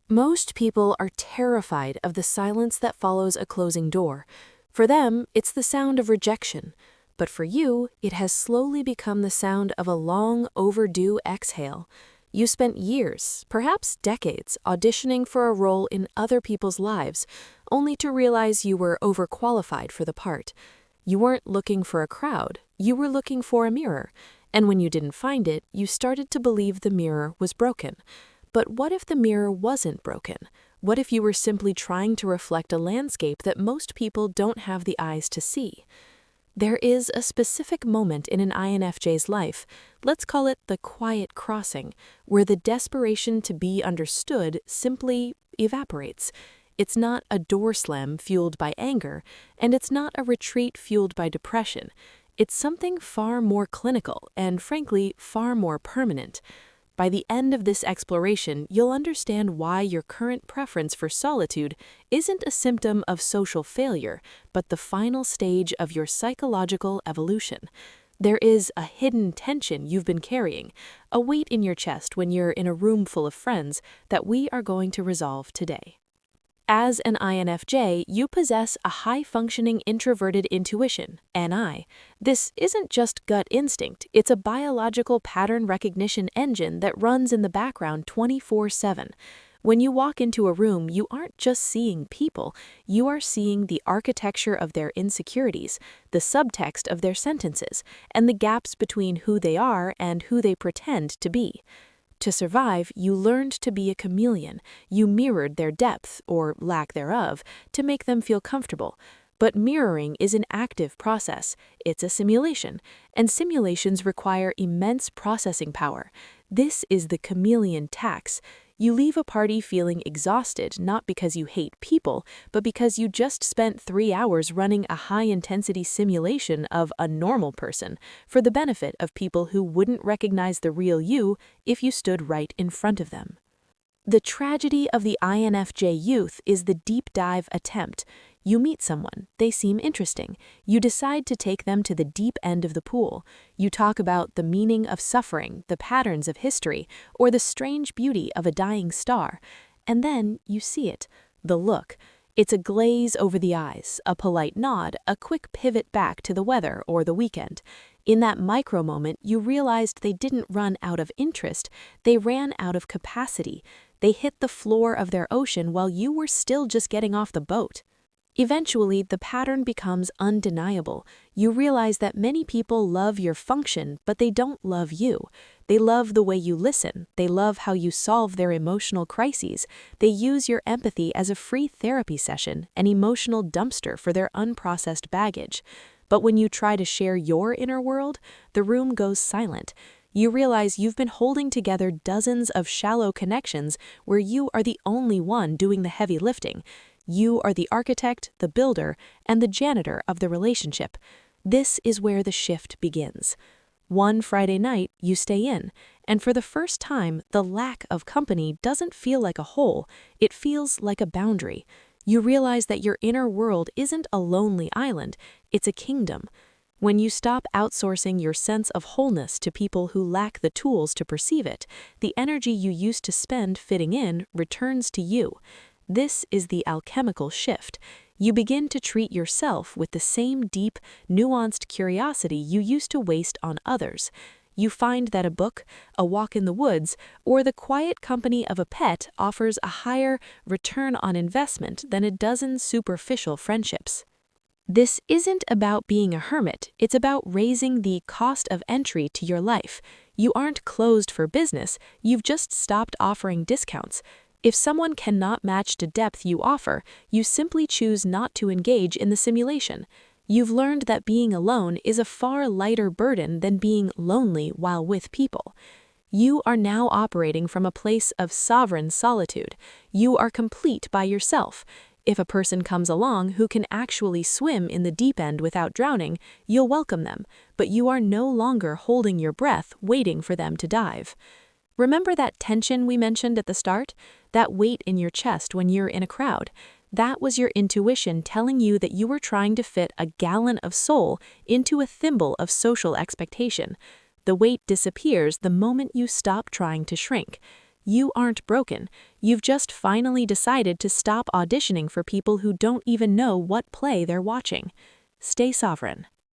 Most people are terrified of the silence that follows a closing door. For them, it's the sound of rejection. But for you, it has slowly become the sound of a long, overdue exhale. You spent years, perhaps decades, auditioning for a role in other people's lives, only to realize you were overqualified for the part. You weren't looking for a crowd, you were looking for a mirror. And when you didn't find it, you started to believe the mirror was broken. But what if the mirror wasn't broken? What if you were simply trying to reflect a landscape that most people don't have the eyes to see? There is a specific moment in an INFJ's life, let's call it the quiet crossing, where the desperation to be understood simply evaporates. It's not a door slam fueled by anger, and it's not a retreat fueled by depression. It's something far more clinical and, frankly, far more permanent. By the end of this exploration, you'll understand why your current preference for solitude isn't a symptom of social failure, but the final stage of your psychological evolution. There is a hidden tension you've been carrying, a weight in your chest when you're in a room full of friends that we are going to resolve today. As an INFJ, you possess a high-functioning introverted intuition, NI. This isn't just gut instinct, it's a biological pattern recognition engine that runs in the background 24/7. When you walk into a room, you aren't just seeing people, you are seeing the architecture of their insecurities, the subtext of their sentences, and the gaps between who they are and who they pretend to be. To survive, you learned to be a chameleon. You mirrored their depth, or lack thereof, to make them feel comfortable. But mirroring is an active process. It's a simulation, and simulations require immense processing power. This is the chameleon tax. You leave a party feeling exhausted not because you hate people, but because you just spent 3 hours running a high-intensity simulation of a normal person for the benefit of people who wouldn't recognize the real you if you stood right in front of them. The tragedy of the INFJ youth is the deep dive attempt. You meet someone, they seem interesting. You decide to take them to the deep end of the pool. You talk about the meaning of suffering, the patterns of history, or the strange beauty of a dying star. And then you see it, the look. It's a glaze over the eyes, a polite nod, a quick pivot back to the weather or the weekend. In that micro moment, you realized they didn't run out of interest, they ran out of capacity. They hit the floor of their ocean while you were still just getting off the boat. Eventually, the pattern becomes undeniable. You realize that many people love your function, but they don't love you. They love the way you listen. They love how you solve their emotional crises. They use your empathy as a free therapy session, an emotional dumpster for their unprocessed baggage. But when you try to share your inner world, the room goes silent. You realize you've been holding together dozens of shallow connections where you are the only one doing the heavy lifting. You are the architect, the builder, and the janitor of the relationship. This is where the shift begins. One Friday night, you stay in, and for the first time, the lack of company doesn't feel like a hole, it feels like a boundary. You realize that your inner world isn't a lonely island, it's a kingdom. When you stop outsourcing your sense of wholeness to people who lack the tools to perceive it, the energy you used to spend fitting in returns to you. This is the alchemical shift. You begin to treat yourself with the same deep, nuanced curiosity you used to waste on others. You find that a book, a walk in the woods, or the quiet company of a pet offers a higher return on investment than a dozen superficial friendships. This isn't about being a hermit, it's about raising the cost of entry to your life. You aren't closed for business, you've just stopped offering discounts. If someone cannot match the depth you offer, you simply choose not to engage in the simulation. You've learned that being alone is a far lighter burden than being lonely while with people. You are now operating from a place of sovereign solitude. You are complete by yourself. If a person comes along who can actually swim in the deep end without drowning, you'll welcome them, but you are no longer holding your breath waiting for them to dive. Remember that tension we mentioned at the start? That weight in your chest when you're in a crowd? That was your intuition telling you that you were trying to fit a gallon of soul into a thimble of social expectation. The weight disappears the moment you stop trying to shrink. You aren't broken. You've just finally decided to stop auditioning for people who don't even know what play they're watching. Stay sovereign.